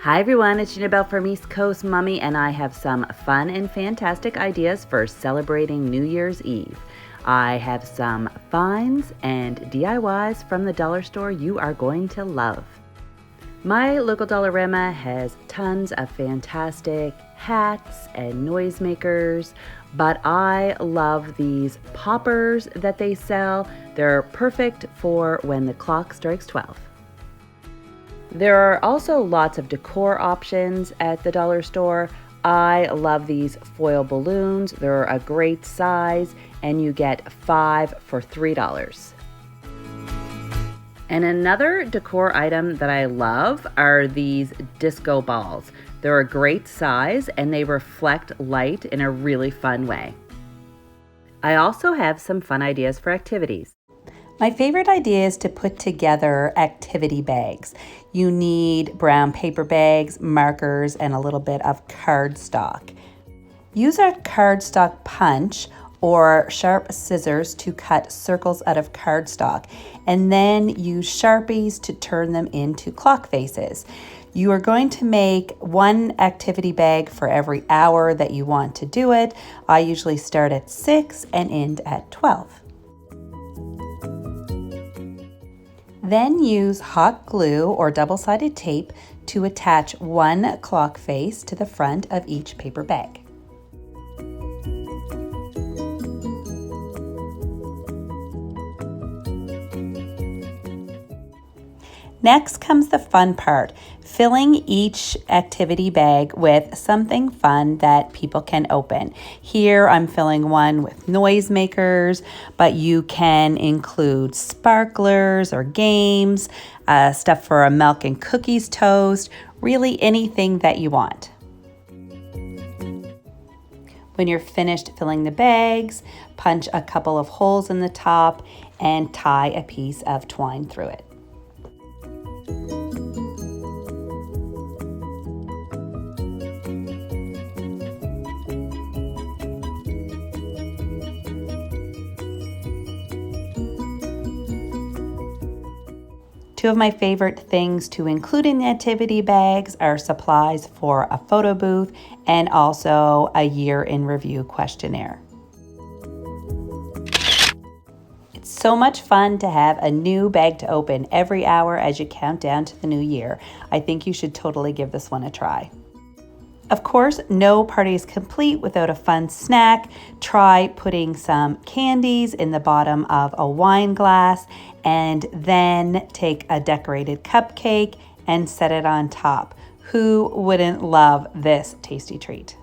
Hi everyone, it's Janabelle from East Coast Mummy, and I have some fun and fantastic ideas for celebrating New Year's Eve. I have some finds and DIYs from the dollar store you are going to love. My local Dollarama has tons of fantastic hats and noisemakers, but I love these poppers that they sell. They're perfect for when the clock strikes 12. There are also lots of decor options at the dollar store. I love these foil balloons. They're a great size, and you get 5 for $3. And another decor item that I love are these disco balls. They're a great size and they reflect light in a really fun way. I also have some fun ideas for activities. My favorite idea is to put together activity bags. You need brown paper bags, markers, and a little bit of cardstock. Use a cardstock punch or sharp scissors to cut circles out of cardstock, and then use Sharpies to turn them into clock faces. You are going to make one activity bag for every hour that you want to do it. I usually start at 6 and end at 12. Then use hot glue or double-sided tape to attach one clock face to the front of each paper bag. Next comes the fun part, filling each activity bag with something fun that people can open. Here I'm filling one with noisemakers, but you can include sparklers or games, stuff for a milk and cookies toast, really anything that you want. When you're finished filling the bags, punch a couple of holes in the top and tie a piece of twine through it. Two of my favorite things to include in the activity bags are supplies for a photo booth and also a year in review questionnaire. It's so much fun to have a new bag to open every hour as you count down to the new year. I think you should totally give this one a try. Of course, no party is complete without a fun snack. Try putting some candies in the bottom of a wine glass and then take a decorated cupcake and set it on top. Who wouldn't love this tasty treat?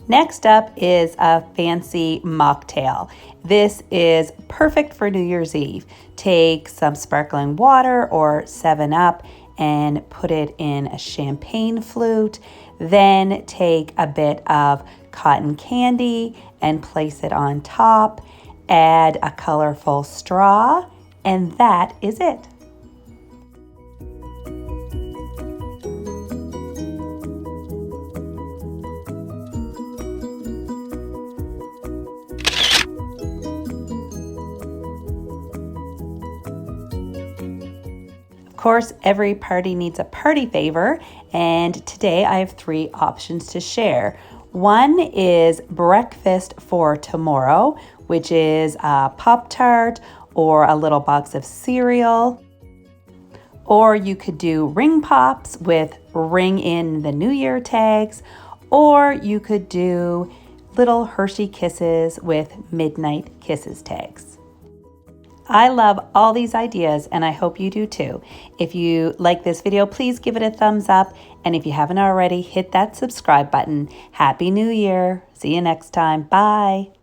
Next up is a fancy mocktail. This is perfect for New Year's Eve. Take some sparkling water or 7-Up and put it in a champagne flute. Then take a bit of cotton candy and place it on top. Add a colorful straw, and that is it. Of course, every party needs a party favor, and today I have 3 options to share. One is breakfast for tomorrow, which is a Pop-Tart or a little box of cereal. Or you could do ring pops with ring in the New Year tags, or you could do little Hershey Kisses with midnight kisses tags. I love all these ideas, and I hope you do too. If you like this video, please give it a thumbs up. And if you haven't already, hit that subscribe button. Happy New Year. See you next time. Bye.